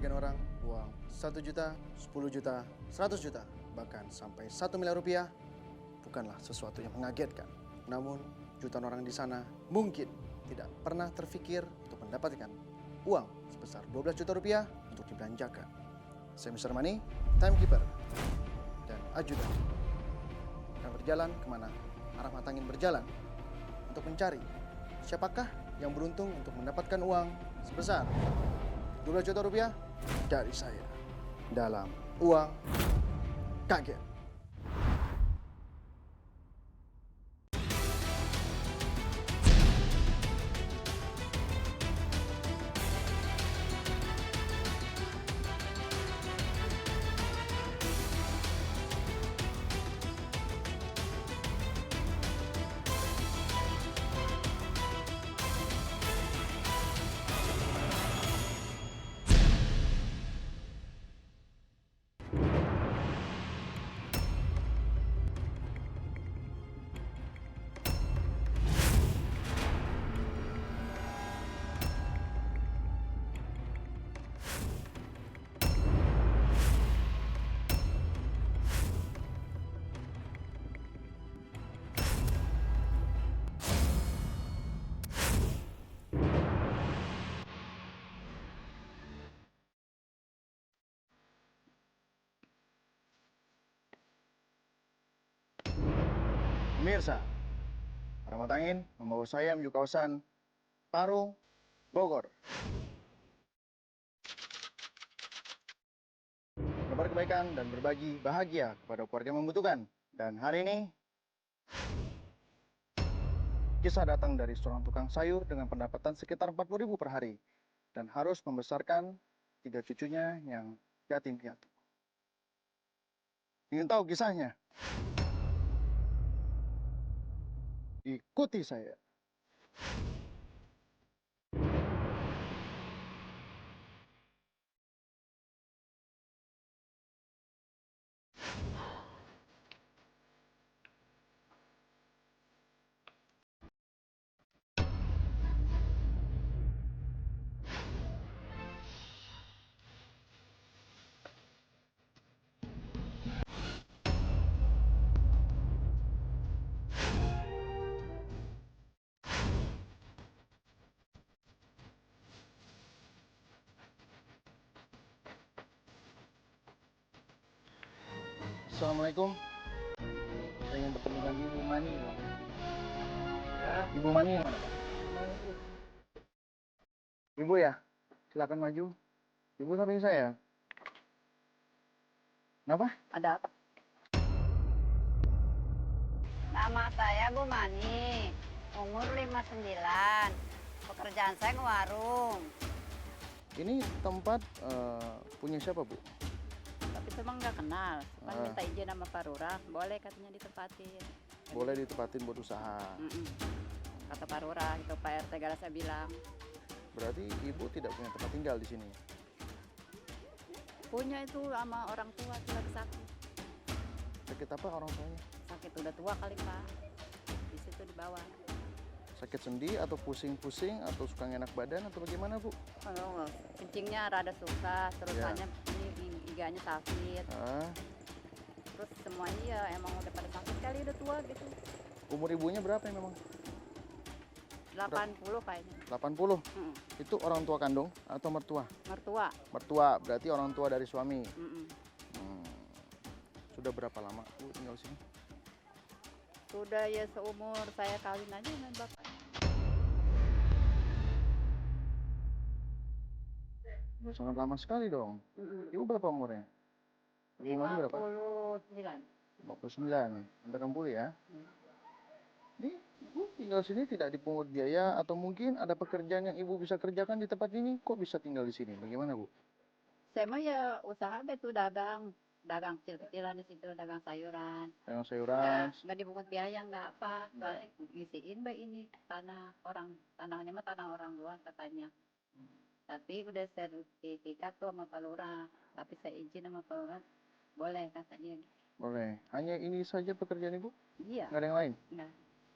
sebagian orang uang 1 juta, 10 juta, 100 juta, bahkan sampai 1 miliar rupiah bukanlah sesuatu yang mengagetkan. Namun jutaan orang di sana mungkin tidak pernah terfikir untuk mendapatkan uang sebesar 12 juta rupiah untuk dibelanjakan. Saya Mr. Money, timekeeper, dan ajudan akan berjalan kemana arah mata angin berjalan untuk mencari siapakah yang beruntung untuk mendapatkan uang sebesar 12 juta rupiah dari saya dalam uang kaget. Pemirsa, arah mata angin membawa saya menuju kawasan Parung, Bogor. Menebar kebaikan dan berbagi bahagia kepada keluarga yang membutuhkan. Dan hari ini, kisah datang dari seorang tukang sayur dengan pendapatan sekitar 40.000 per hari. Dan harus membesarkan 3 cucunya yang yatim piatu. Ingin tahu kisahnya? Ikuti saya. Assalamualaikum. Saya ingin bertemu dengan Ibu Mani. Ya, Ibu Mani mana? Ibu ya, silakan maju. Ibu samping saya. Kenapa? Ada apa? Nama saya Bu Mani, umur 59. Pekerjaan saya ngewarung. Ini tempat punya siapa, Bu? Tapi memang nggak kenal. Kan minta izin sama Pak Lurah, boleh katanya ditempatin. Boleh ditempatin buat usaha. Kata Pak Lurah, itu Pak RT Galas saya bilang. Berarti Ibu tidak punya tempat tinggal di sini? Punya itu sama orang tua lagi sakit. Sakit apa orang tuanya? Sakit udah tua kali Pak. Di situ di bawah. Sakit sendi atau pusing-pusing atau suka enak badan atau bagaimana, Bu? Kalau kencingnya rada susah, terusannya ini iganya sakit. Terus semuanya ya emang udah pada sakit kali, udah tua gitu. Umur ibunya berapa ya memang? 80 kayaknya. 80? Itu orang tua kandung atau mertua? Mertua. Mertua, berarti orang tua dari suami. Sudah berapa lama Bu tinggal sini? Sudah ya seumur saya kawin aja dengan bapak. Sangat lama sekali dong. Ibu berapa umurnya? Ibu Mani berapa? 59. 59. Hampir 60 ya? Ini Ibu tinggal sini tidak dipungut biaya atau mungkin ada pekerjaan yang Ibu bisa kerjakan di tempat ini? Kok bisa tinggal di sini? Bagaimana, Bu? Saya mah ya usaha itu dagang kecil-kecilan di situ, dagang sayuran. Dagang sayuran. Nggak dipungut biaya, nggak apa. Ngisiin baik ini tanahnya mah tanah orang luar katanya. Tapi udah sertifikat tuh sama Pak Lurah. Tapi saya izin sama Pak Lurah, boleh katanya. Boleh. Hanya ini saja pekerjaan Ibu? Iya. Nggak ada yang lain? Nggak.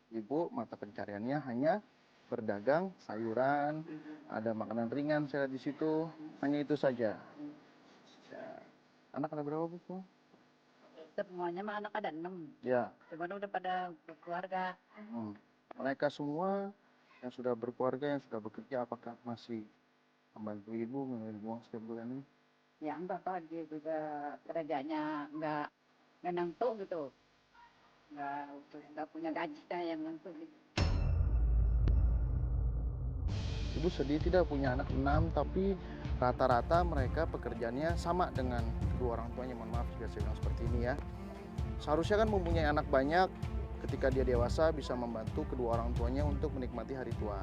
Ibu mata pencariannya hanya berdagang sayuran, ada makanan ringan saya lihat di situ, hanya itu saja. Anak ada berapa, Bu? Semuanya mah anak ada 6. Ya. Cuman udah pada berkeluarga. Mereka semua yang sudah berkeluarga, yang sudah bekerja, apakah masih membantu ibu mengirim uang setiap bulan ini? Ya enggak Pak, dia juga kerjanya nggak nentu gitu. Nggak punya gaji dah yang nentu gitu. Ibu sedih tidak punya anak 6, tapi rata-rata mereka pekerjaannya sama dengan kedua orang tuanya. Mohon maaf jika saya bilang seperti ini ya. Seharusnya kan mempunyai anak banyak, ketika dia dewasa bisa membantu kedua orang tuanya untuk menikmati hari tua.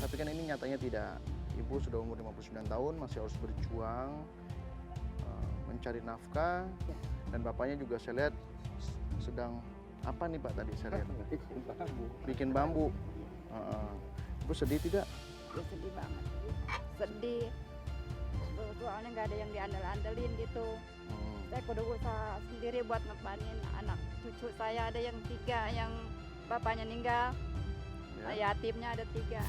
Tapi kan ini nyatanya tidak. Ibu sudah umur 59 tahun, masih harus berjuang mencari nafkah. Dan bapaknya juga saya lihat sedang apa nih Pak tadi saya lihat? Bikin bambu. Ibu sedih tidak? Ya sedih banget. Sedih. Soalnya nggak ada yang diandal-andalin gitu. Saya kudu usaha sendiri buat ngepanin anak cucu saya, ada yang 3 yang bapaknya meninggal. Ya. Yatimnya ada 3.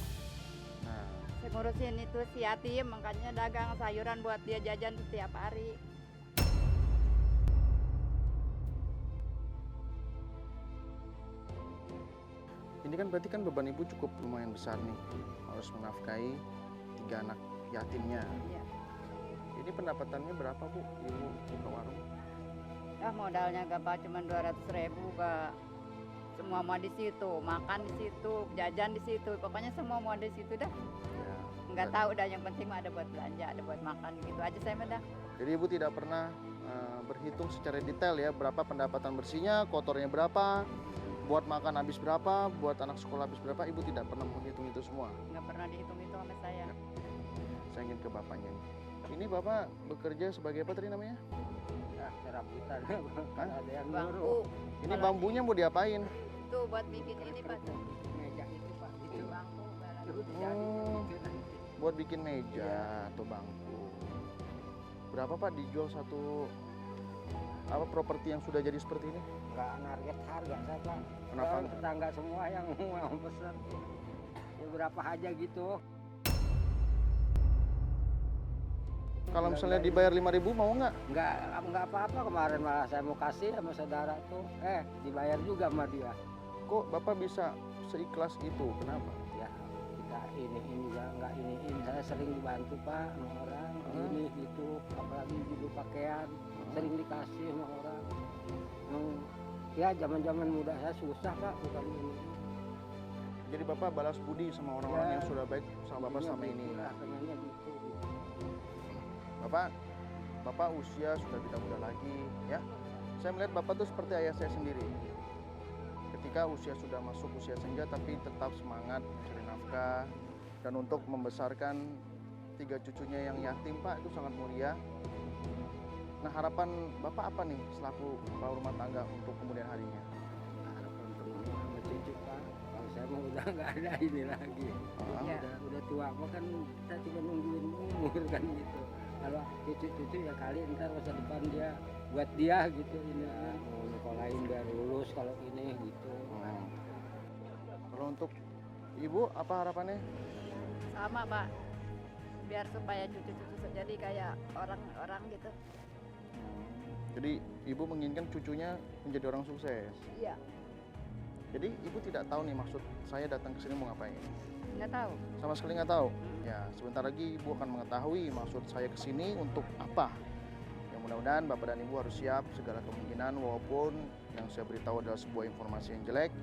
Nah, Saya ngurusin itu si yatim, makanya dagang sayuran buat dia jajan setiap hari. ini kan berarti kan beban ibu cukup lumayan besar nih, harus menafkahi 3 anak yatimnya. Iya. Ini pendapatannya berapa Bu, ibu buka warung? Modalnya gak cuma 200.000, gak semua mau di situ, makan di situ, jajan di situ, pokoknya semua mau di situ dah. Ya. Nggak tahu dah, yang penting mah ada buat belanja, ada buat makan gitu aja saya mah dah. Jadi ibu tidak pernah berhitung secara detail ya, berapa pendapatan bersihnya, kotornya berapa, buat makan habis berapa, buat anak sekolah habis berapa, ibu tidak pernah menghitung itu semua. Nggak pernah dihitung itu sama saya. Saya ingin ke bapaknya. Ini bapak bekerja sebagai apa tadi namanya? Serabutan. Hah? Ada yang Bangku nyuruh. Ini bambunya mau diapain? itu buat bikin ini Pak. Meja itu Pak. Itu bangku. Itu Oh. dijadiin gitu nanti. Buat bikin meja atau bangku. Berapa Pak dijual satu apa properti yang sudah jadi seperti ini? Nggak narget harga saya Pak. Kenapa? Kalau tetangga semua yang mau pesan. Ya berapa aja gitu. Kalau misalnya dibayar 5.000 mau nggak? Nggak apa-apa, kemarin malah saya mau kasih sama saudara tuh. Dibayar juga sama dia. Kok bapak bisa seikhlas itu? Kenapa? Ya kita ini ya nggak iniin. Saya sering dibantu Pak sama orang. Ini gitu. Apalagi judul pakaian. Sering dikasih sama orang. Ya zaman-zaman muda saya susah Pak, bukan ini. Jadi bapak balas budi sama orang-orang Ya. yang sudah baik sama bapak selama ini. Pengennya gitu. Bapak usia sudah tidak muda lagi, ya. Saya melihat bapak tuh seperti ayah saya sendiri. Ketika usia sudah masuk usia senja, tapi tetap semangat mencari nafkah dan untuk membesarkan 3 cucunya yang yatim, Pak, itu sangat mulia. Nah, harapan bapak apa nih selaku kepala rumah tangga untuk kemudian harinya? Harapan pengennya sama cucu Pak. Kalau saya mah udah nggak ada ini lagi. Iya. Udah tua mah kan kita cuma nungguin umur kan gitu. Kalau cucu-cucu ya kali ntar masa depan dia buat dia gitu ini mau nyekolahin biar lulus kalau ini gitu. Kalau untuk ibu apa harapannya? Sama Pak, biar supaya cucu-cucu jadi kayak orang-orang gitu. Jadi ibu menginginkan cucunya menjadi orang sukses. Iya. Jadi ibu tidak tahu nih maksud saya datang ke sini mau ngapain? Nggak tahu. Sama sekali nggak tahu. Ya, sebentar lagi ibu akan mengetahui maksud saya ke sini untuk apa. Yang mudah-mudahan bapak dan ibu harus siap segala kemungkinan, walaupun yang saya beritahu adalah sebuah informasi yang jelek,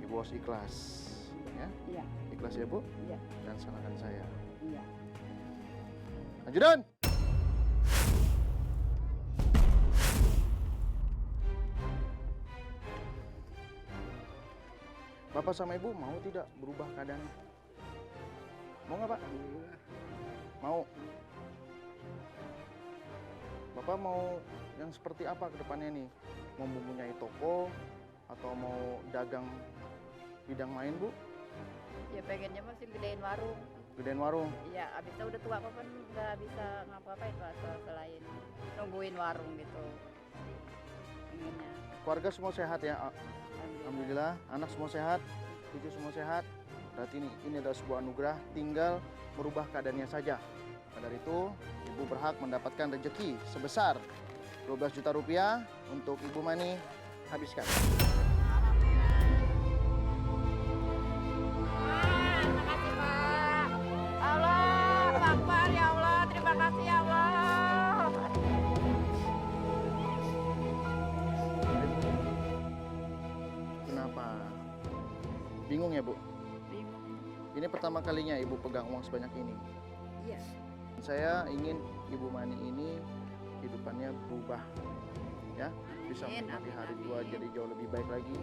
ibu harus ikhlas. Ya, Iya. ikhlas ya bu. Iya. Dan salahkan saya. Iya. Ajudan. Bapak sama ibu mau tidak berubah keadaannya? Mau nggak Pak? Mau. Bapak mau yang seperti apa ke depannya nih? Mau mempunyai toko atau mau dagang bidang lain Bu? Ya pengennya masih gedein warung. Gedein warung? Iya, abis itu udah tua apa nggak bisa ngapa-ngapain Pak selain nungguin warung gitu. Pengennya. Keluarga semua sehat ya? Alhamdulillah, anak semua sehat, cucu semua sehat. Berarti ini adalah sebuah anugerah, tinggal merubah keadaannya saja. Maka dari itu, ibu berhak mendapatkan rezeki sebesar 12 juta rupiah untuk Ibu Mani, habiskan. Makasih Pak. Allah Akbar ya Allah, terima kasih ya Allah. Kenapa? Bingung ya, Bu? Bingung. Ini pertama kalinya Ibu pegang uang sebanyak ini. Iya. Saya ingin Ibu Mani ini kehidupannya berubah, ya, bisa Amin, menikmati amin, hari amin. tua jadi jauh lebih baik lagi,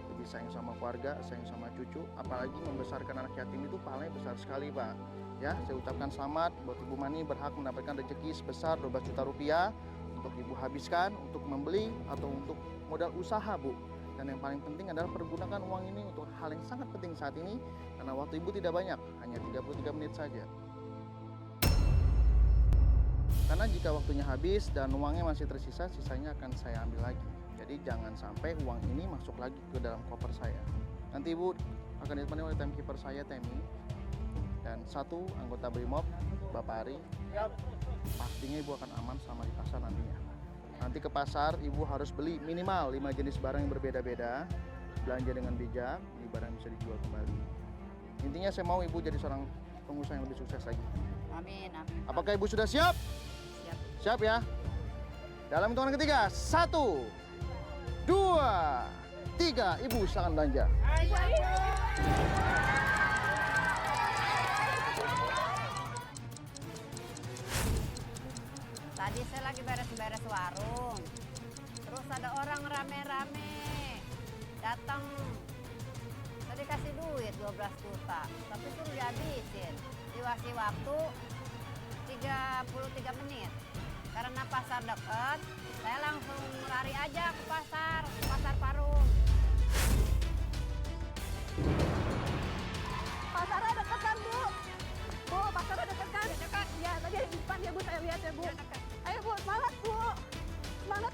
lebih sayang sama keluarga, sayang sama cucu, apalagi membesarkan anak yatim itu pahalanya besar sekali, Pak. Ya, saya ucapkan selamat buat Ibu Mani berhak mendapatkan rezeki sebesar 12 juta rupiah untuk Ibu habiskan untuk membeli atau untuk modal usaha, Bu. Dan yang paling penting adalah pergunakan uang ini untuk hal yang sangat penting saat ini karena waktu Ibu tidak banyak, hanya 33 menit saja. Karena jika waktunya habis dan uangnya masih tersisa, sisanya akan saya ambil lagi. Jadi jangan sampai uang ini masuk lagi ke dalam koper saya. Nanti Ibu akan ditemani oleh timekeeper saya, Temi. Dan satu anggota BRIMOB, Bapak Ari. Pastinya Ibu akan aman sama di pasar nantinya. Nanti ke pasar, Ibu harus beli minimal 5 jenis barang yang berbeda-beda. Belanja dengan bijak, ini barang bisa dijual kembali. Intinya saya mau Ibu jadi seorang pengusaha yang lebih sukses lagi. Amin, amin. Pak. Apakah Ibu sudah siap? Siap. Siap ya? Dalam hitungan ketiga, 1, 2, 3, Ibu silakan belanja. Tadi saya lagi beres-beres warung. Terus ada orang rame-rame datang. Tadi kasih duit 12 juta, tapi suruh dihabisin. Dikasih waktu 33 menit. Karena pasar dekat, saya langsung lari aja ke pasar Parung. Pasarnya dekat kan, Bu? Bu, pasarnya dekat kan? Dekat. Ya, tadi di depan ya, Bu, saya lihat ya, Bu. Ayo, Bu, semangat, Bu. Semangat,